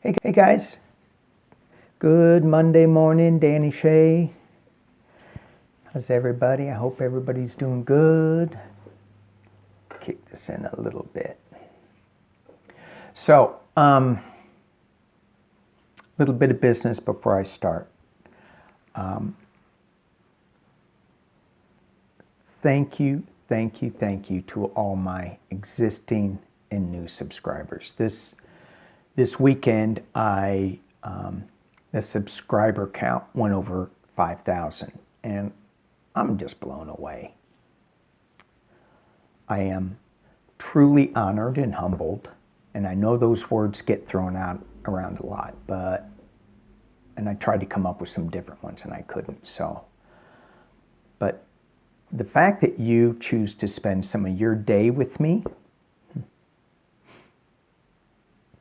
Hey guys, good Monday morning, Danny Shay. How's everybody? I hope everybody's doing good. Kick this in a little bit. So, little bit of business before I start. Thank you to all my existing and new subscribers. This weekend, the subscriber count went over 5,000, and I'm just blown away. I am truly honored and humbled, and I know those words get thrown out around a lot, and I tried to come up with some different ones, and I couldn't. But the fact that you choose to spend some of your day with me,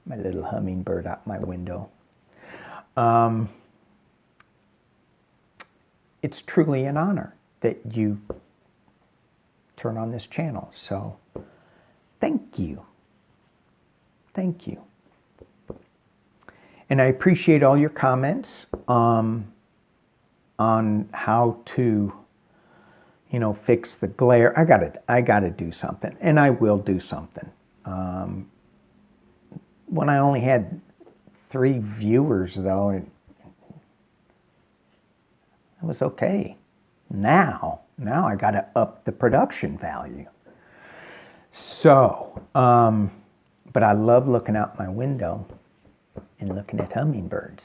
my little hummingbird out my window, it's truly an honor that you turn on this channel. So thank you. And I appreciate all your comments on how to, fix the glare. I gotta do something, and I will do something. When I only had 3 viewers, though, it was okay. Now I gotta up the production value. So, but I love looking out my window and looking at hummingbirds.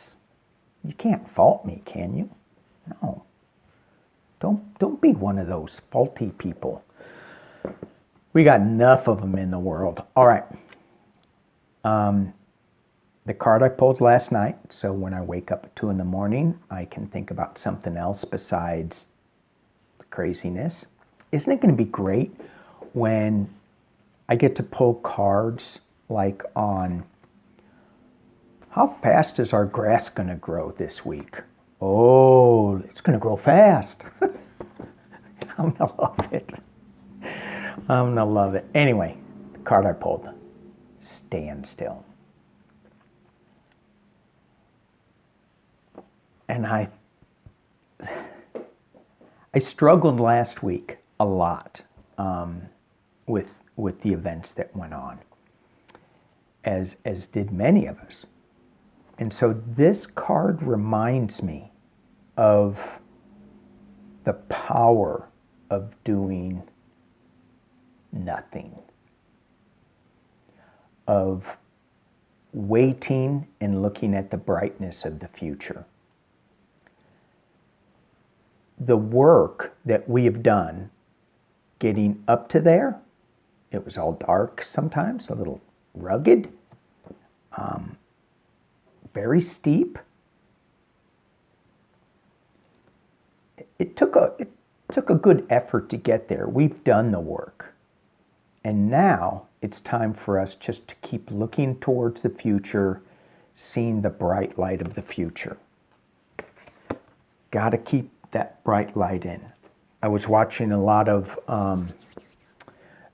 You can't fault me, can you? No. Don't be one of those faulty people. We got enough of them in the world. All right. The card I pulled last night, so when I wake up at 2 in the morning, I can think about something else besides the craziness. Isn't it going to be great when I get to pull cards like on how fast is our grass going to grow this week? Oh, it's going to grow fast. I'm going to love it. I'm going to love it. Anyway, the card I pulled, stand still. And I struggled last week a lot with the events that went on, as did many of us. And so this card reminds me of the power of doing nothing, of waiting and looking at the brightness of the future. The work that we have done getting up to there, it was all dark sometimes, a little rugged, very steep. It took a good effort to get there. We've done the work. And now it's time for us just to keep looking towards the future, seeing the bright light of the future. Got to keep that bright light in. I was watching a lot of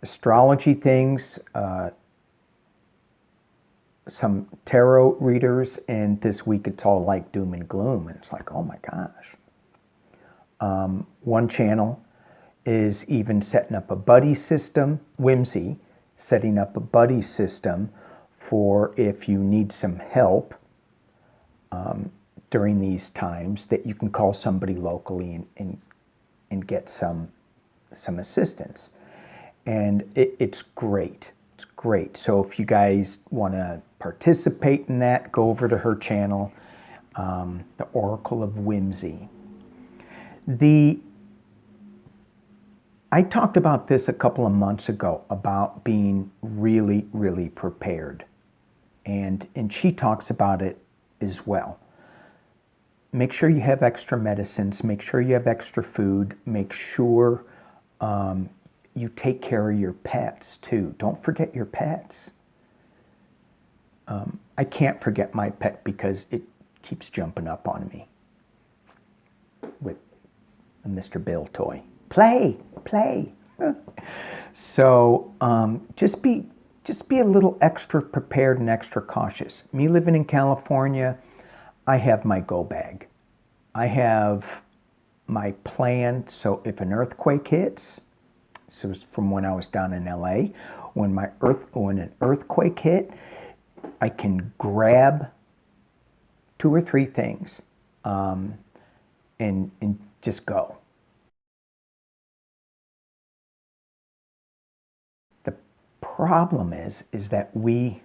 astrology things, some tarot readers, and this week it's all like doom and gloom. And it's like, oh my gosh. One channel is even setting up a buddy system, Whimsy, setting up a buddy system for if you need some help during these times, that you can call somebody locally and get some assistance. And it's great. It's great. So if you guys want to participate in that, go over to her channel, The Oracle of Whimsy. I talked about this a couple of months ago about being really, really prepared. And she talks about it as well. Make sure you have extra medicines. Make sure you have extra food. Make sure you take care of your pets too. Don't forget your pets. I can't forget my pet because it keeps jumping up on me with a Mr. Bill toy. Play. So just be just be a little extra prepared and extra cautious. Me living in California, I have my go bag. I have my plan, so if an earthquake hits, this was from when I was down in LA, when an earthquake hit, I can grab 2 or 3 things and just go. The problem is that we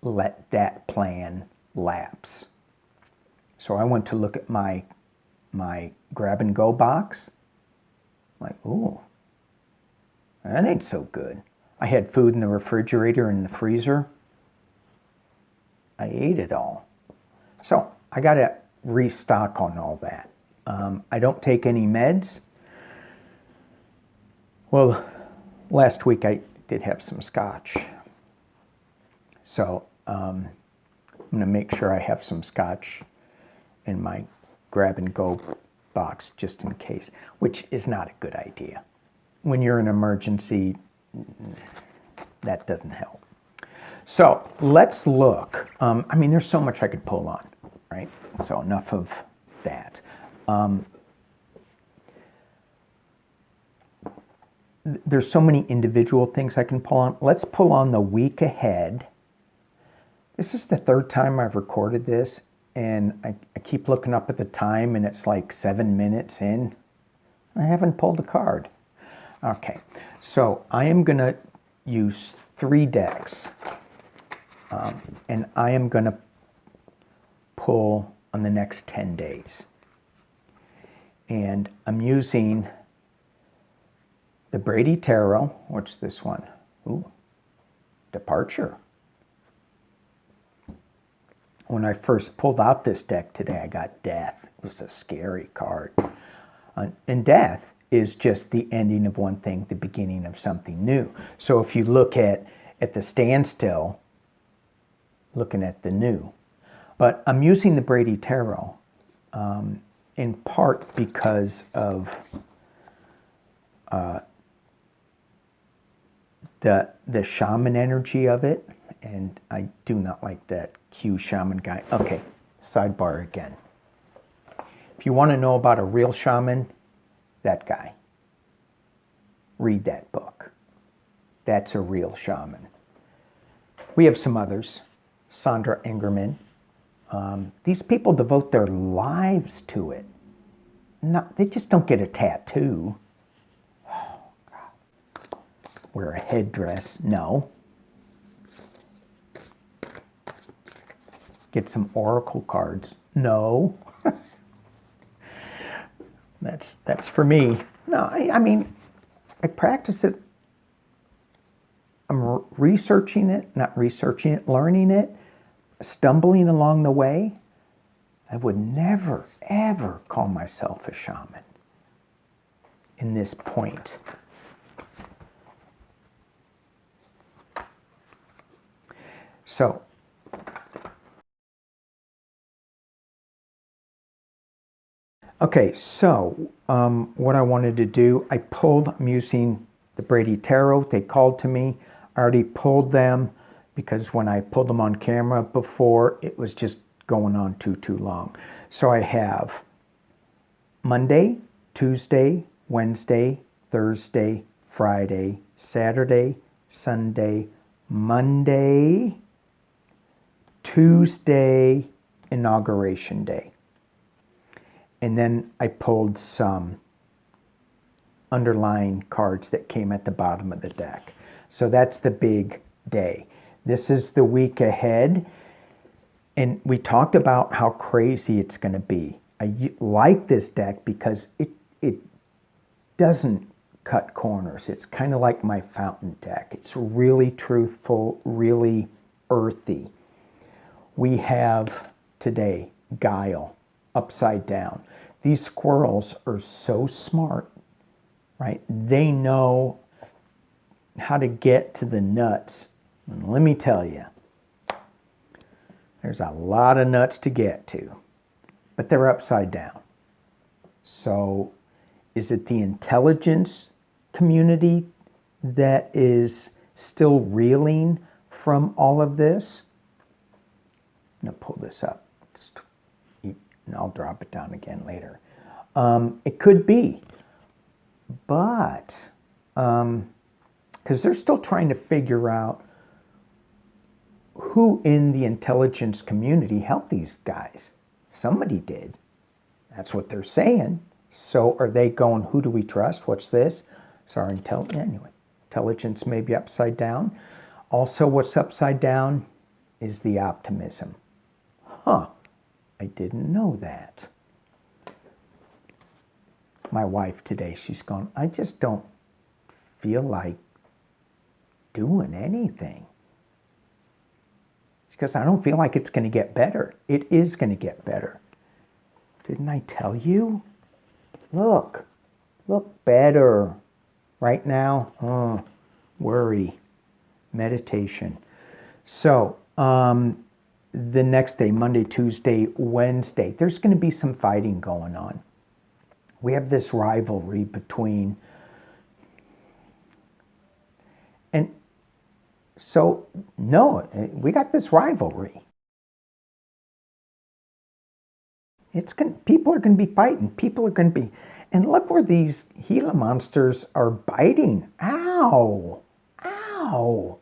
let that plan lapse. So I went to look at my grab and go box. I'm like, ooh, that ain't so good. I had food in the refrigerator and the freezer. I ate it all. So I got to restock on all that. I don't take any meds. Well, last week I did have some scotch. So I'm going to make sure I have some scotch in my grab and go box just in case, which is not a good idea. When you're in an emergency, that doesn't help. So let's look. I mean, there's so much I could pull on, right? So enough of that. There's so many individual things I can pull on. Let's pull on the week ahead. This is the 3rd time I've recorded this, and I keep looking up at the time, and it's like 7 minutes in. I haven't pulled a card. Okay, so I am going to use 3 decks, and I am going to pull on the next 10 days. And I'm using the Brady Tarot. What's this one? Ooh, Departure. When I first pulled out this deck today, I got Death. It was a scary card. And Death is just the ending of one thing, the beginning of something new. So if you look at the standstill, looking at the new. But I'm using the Brady Tarot in part because of the shaman energy of it, and I do not like that Q shaman guy. Okay, sidebar again. If you want to know about a real shaman, that guy. Read that book. That's a real shaman. We have some others. Sandra Engerman. These people devote their lives to it. They just don't get a tattoo. Oh, God. Wear a headdress. No. Get some oracle cards. No. That's for me. No, I mean, I practice it. I'm researching it, not researching it, learning it, stumbling along the way. I would never, ever call myself a shaman in this point. So, okay, so what I wanted to do, I'm using the Brady Tarot. They called to me. I already pulled them because when I pulled them on camera before, it was just going on too long. So I have Monday, Tuesday, Wednesday, Thursday, Friday, Saturday, Sunday, Monday, Tuesday, Inauguration Day. And then I pulled some underlying cards that came at the bottom of the deck. So that's the big day. This is the week ahead. And we talked about how crazy it's going to be. I like this deck because it doesn't cut corners. It's kind of like my fountain deck. It's really truthful, really earthy. We have today Guile, upside down. These squirrels are so smart, right? They know how to get to the nuts. And let me tell you, there's a lot of nuts to get to, but they're upside down. So is it the intelligence community that is still reeling from all of this. I'm going to pull this up, and I'll drop it down again later. It could be, but because they're still trying to figure out who in the intelligence community helped these guys. Somebody did. That's what they're saying. So are they going, who do we trust? What's this? So our intelligence may be upside down. Also, what's upside down is the optimism. Huh, I didn't know that. My wife today, she's gone, I just don't feel like doing anything. She goes, I don't feel like it's going to get better. It is going to get better. Didn't I tell you? Look better. Right now, worry, meditation. So, the next day, Monday, Tuesday, Wednesday, there's going to be some fighting going on. We have this rivalry between, and so, no, we got this rivalry. People are going to be fighting. People are going to be, and look where these Gila monsters are biting. Ow! Ow!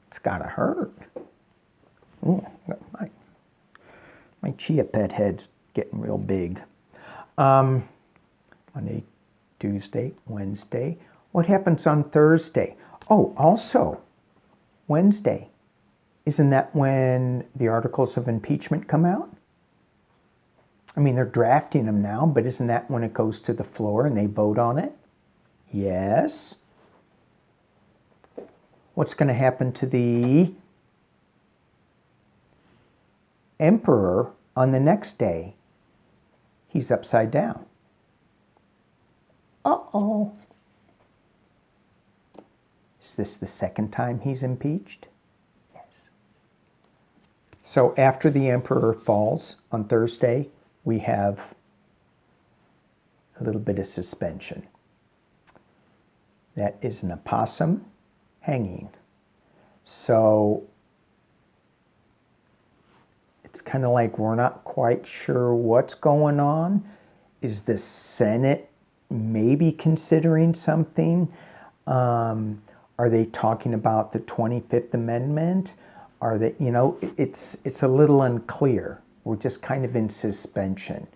It's gotta hurt. Ooh, my chia pet head's getting real big. Monday, Tuesday, Wednesday. What happens on Thursday? Oh, also, Wednesday. Isn't that when the articles of impeachment come out? I mean, they're drafting them now, but isn't that when it goes to the floor and they vote on it? Yes. What's going to happen to the emperor on the next day? He's upside down. Uh-oh. Is this the second time he's impeached? Yes. So after the emperor falls on Thursday, we have a little bit of suspension. That is an opossum hanging. So it's kind of like we're not quite sure what's going on. Is the Senate maybe considering something? Are they talking about the 25th Amendment? Are they, it's a little unclear. We're just kind of in suspension.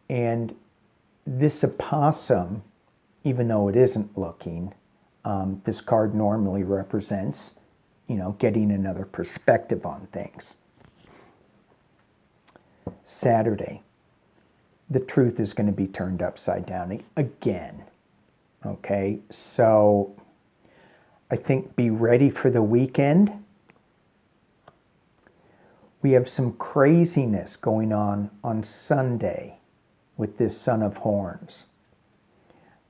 And this opossum, even though it isn't looking, this card normally represents, getting another perspective on things. Saturday, the truth is going to be turned upside down again. Okay, so I think be ready for the weekend. We have some craziness going on Sunday with this Son of Horns.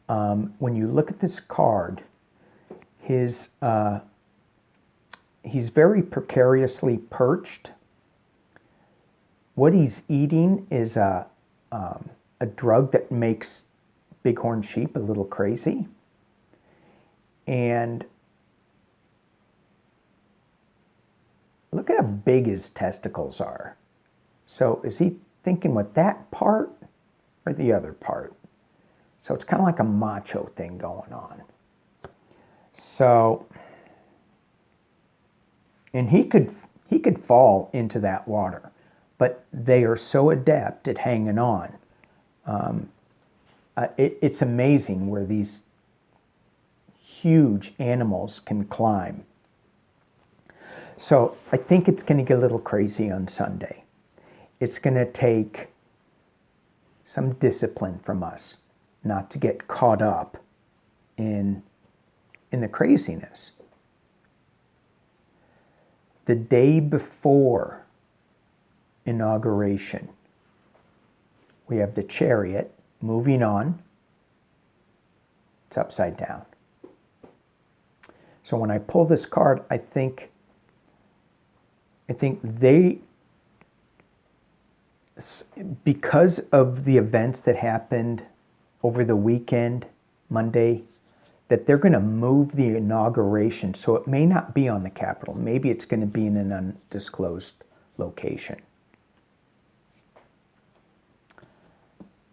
When you look at this card, he's very precariously perched. What he's eating is a drug that makes bighorn sheep a little crazy. And look at how big his testicles are. So is he thinking with that part or the other part? So it's kind of like a macho thing going on. So, and he could fall into that water, but they are so adept at hanging on. It's amazing where these huge animals can climb. So I think it's going to get a little crazy on Sunday. It's going to take some discipline from us not to get caught up in the craziness. The day before inauguration, we have the Chariot moving on. It's upside down. So when I pull this card, I think they, because of the events that happened over the weekend, Monday, that they're going to move the inauguration, so it may not be on the Capitol. Maybe it's going to be in an undisclosed location.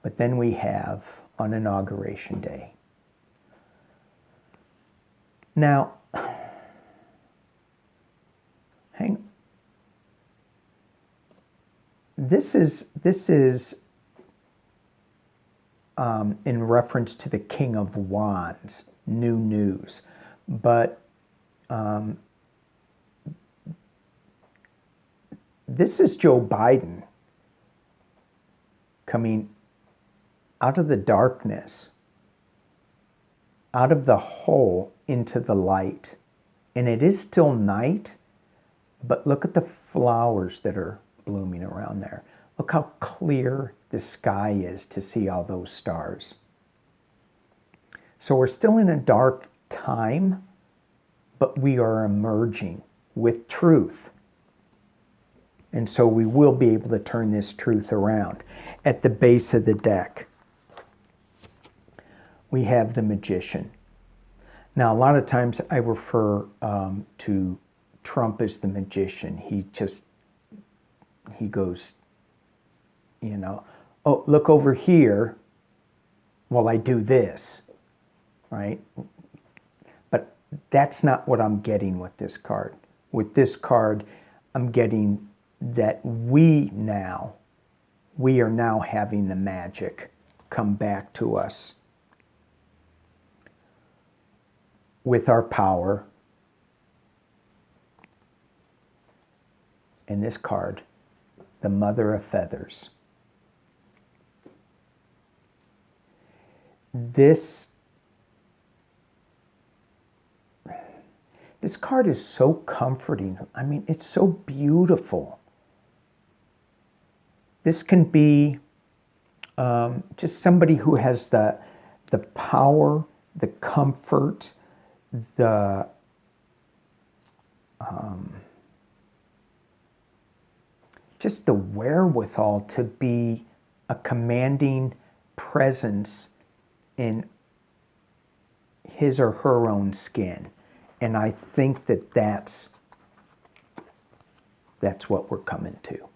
But then we have on Inauguration Day. Now, this is in reference to the King of Wands, new news. But this is Joe Biden coming out of the darkness, out of the hole into the light. And it is still night, but look at the flowers that are blooming around there. Look how clear the sky is to see all those stars. So we're still in a dark time, but we are emerging with truth. And so we will be able to turn this truth around. At the base of the deck, we have the Magician. Now, a lot of times I refer to Trump as the Magician. He goes, you know, oh, look over here while I do this, right? But that's not what I'm getting with this card. With this card, I'm getting that we are now having the magic come back to us with our power. And this card, the Mother of Feathers. This card is so comforting. I mean, it's so beautiful. This can be just somebody who has the power, the comfort, just the wherewithal to be a commanding presence in his or her own skin. And I think that that's what we're coming to.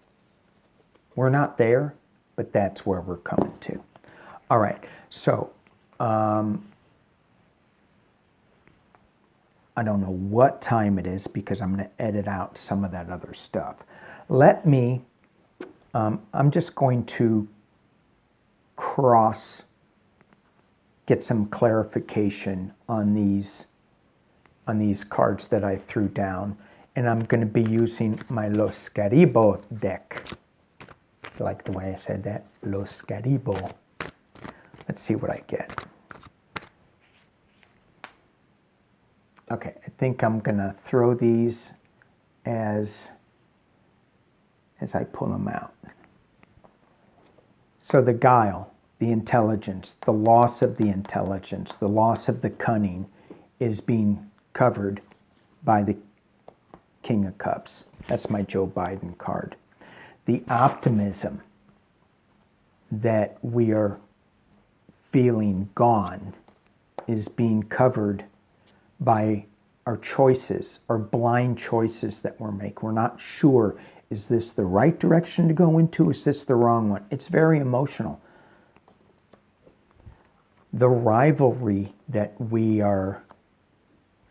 We're not there, but that's where we're coming to. All right, so I don't know what time it is because I'm going to edit out some of that other stuff. Let me, I'm just going to get some clarification on these cards that I threw down. And I'm going to be using my Los Caribo deck. You like the way I said that? Los Caribo. Let's see what I get. Okay, I think I'm going to throw these as I pull them out. So the guile, the intelligence, the loss of the intelligence, the loss of the cunning is being covered by the King of Cups. That's my Joe Biden card. The optimism that we are feeling gone is being covered by our choices, our blind choices that we're making. We're not sure, is this the right direction to go into? Is this the wrong one? It's very emotional. The rivalry that we are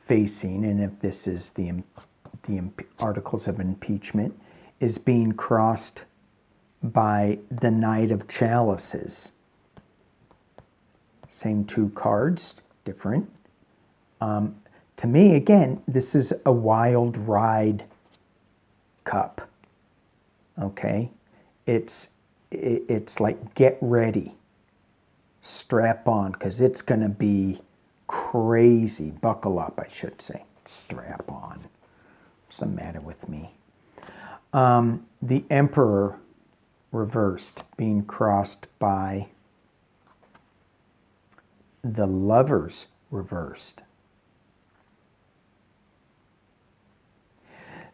facing, and if this is the articles of impeachment, is being crossed by the Knight of Chalices. Same two cards, different. To me, again, this is a wild ride cup. Okay? It's like get ready. Strap on, because it's going to be crazy. Buckle up, I should say. Strap on. What's the matter with me? The Emperor reversed, being crossed by the Lovers reversed.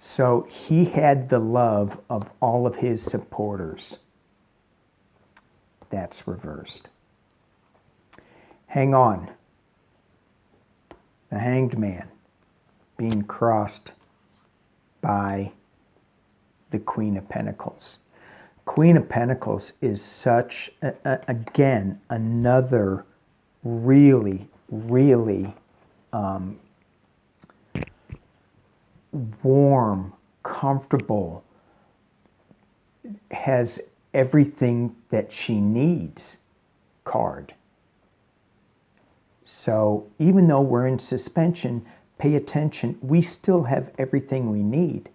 So he had the love of all of his supporters. That's reversed. Hang on. The Hanged Man being crossed by the Queen of Pentacles. Queen of Pentacles is such, again, another really, really warm, comfortable, has everything that she needs card. So even though we're in suspension, pay attention, we still have everything we need.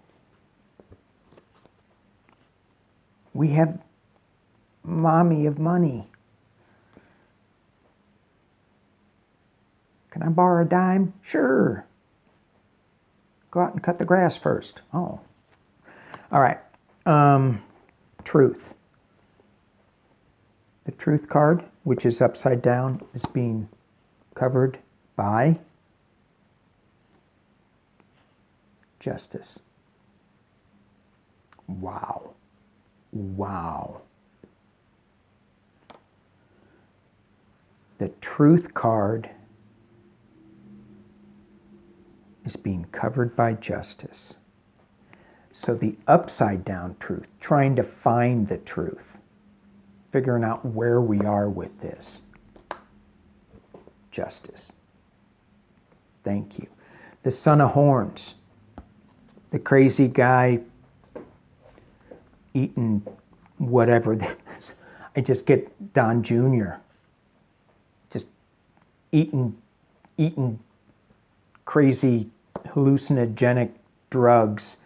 We have mommy of money. Can I borrow a dime? Sure. Go out and cut the grass first. Oh. All right. Truth. The Truth card, which is upside down, is being covered by Justice. Wow. Wow. The Truth card is being covered by Justice. So the upside down truth, trying to find the truth, figuring out where we are with this. Justice. Thank you. The Son of Horns, the crazy guy eating whatever this. I just get Don Jr. just eating crazy hallucinogenic drugs,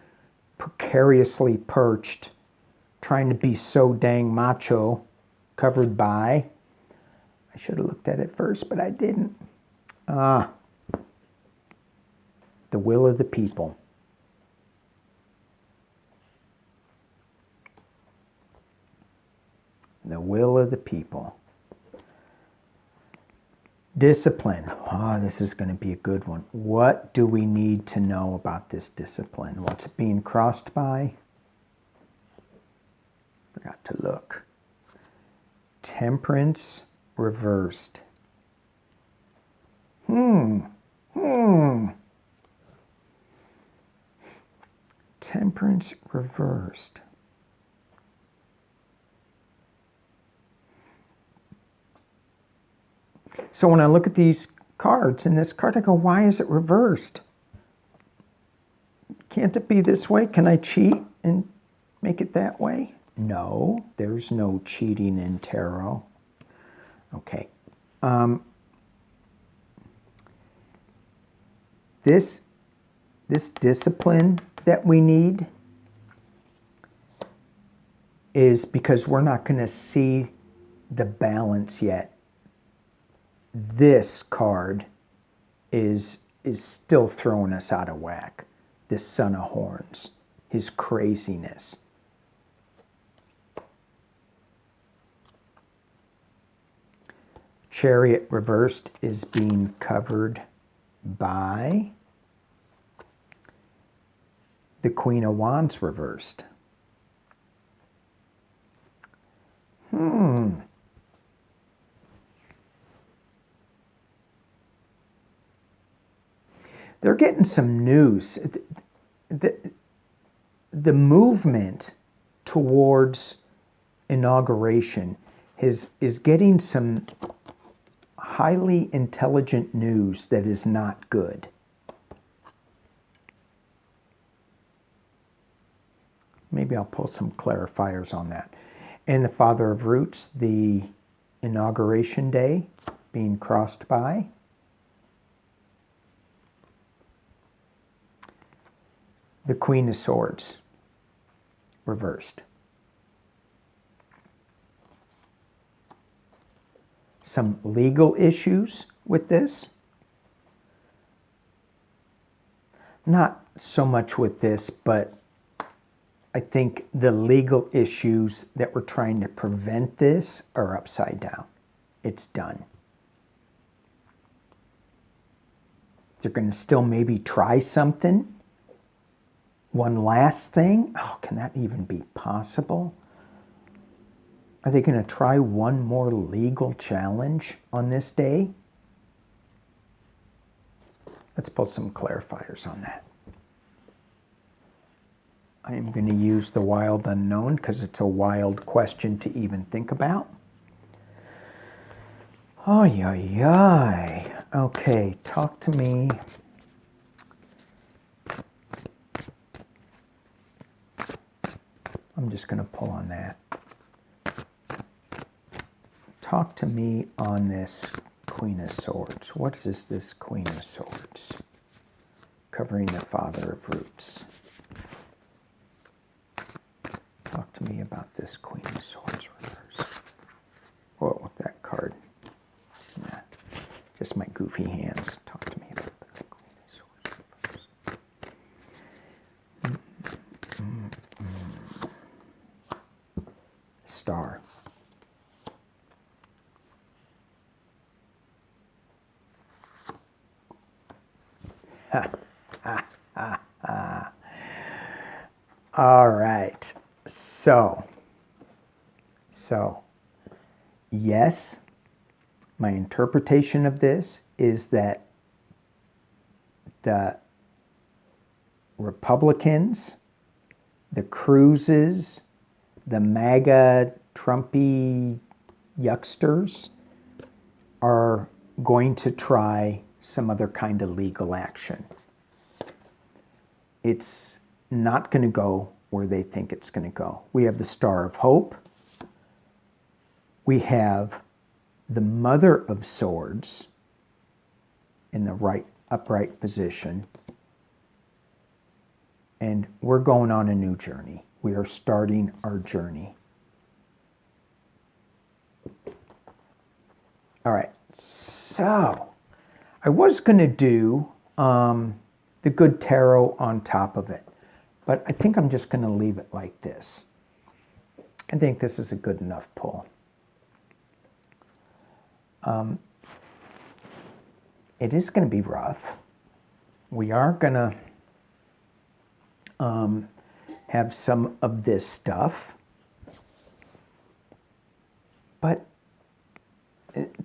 precariously perched, trying to be so dang macho, covered by, I should have looked at it first, but I didn't. The will of the people. The will of the people. Discipline. Oh, this is going to be a good one. What do we need to know about this discipline? What's it being crossed by? Forgot to look. Temperance reversed. Temperance reversed. So when I look at these cards in this card, I go, why is it reversed? Can't it be this way? Can I cheat and make it that way? No, there's no cheating in tarot. Okay. This discipline that we need is because we're not going to see the balance yet. This card is still throwing us out of whack. This Son of Horns, his craziness. Chariot reversed is being covered by the Queen of Wands reversed. They're getting some news. The movement towards inauguration is getting some highly intelligent news that is not good. Maybe I'll pull some clarifiers on that. And the Father of Roots, the inauguration day being crossed by the Queen of Swords, reversed. Some legal issues with this. Not so much with this, but I think the legal issues that we're trying to prevent this are upside down. It's done. They're going to still maybe try something. One last thing. Oh, can that even be possible? Are they going to try one more legal challenge on this day? Let's put some clarifiers on that. I am going to use the wild unknown because it's a wild question to even think about. Oh, yeah. Okay, talk to me. I'm just going to pull on that. Talk to me on this Queen of Swords. What is this Queen of Swords? Covering the Father of Roots. Talk to me about this Queen of Swords reverse. Whoa, that card. Nah, just my goofy hands. Talk to me about the Queen of Swords reverse. Star. All right. So, yes, my interpretation of this is that the Republicans, the Cruzes, the MAGA Trumpy yucksters are going to try some other kind of legal action. It's not going to go where they think it's going to go. We have the Star of Hope. We have the Mother of Swords in the right upright position. And we're going on a new journey. We are starting our journey. All right, so I was going to do the Good Tarot on top of it, but I think I'm just going to leave it like this. I think this is a good enough pull. It is going to be rough. We are going to have some of this stuff, but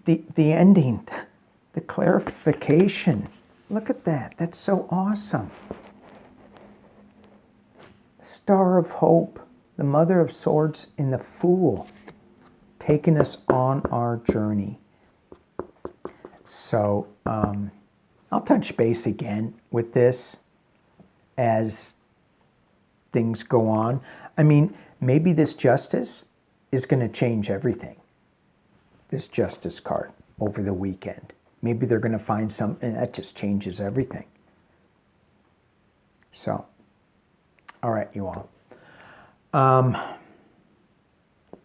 the ending, the clarification, look at that. That's so awesome. Star of Hope, the Mother of Swords, and the Fool, taking us on our journey. So I'll touch base again with this as things go on. I mean, maybe this Justice is going to change everything. This Justice card over the weekend. Maybe they're going to find something that just changes everything. So, all right, you all.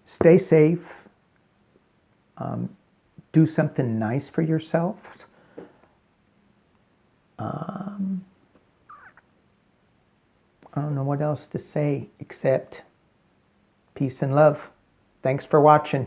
Stay safe. Do something nice for yourself. I don't know what else to say except peace and love. Thanks for watching.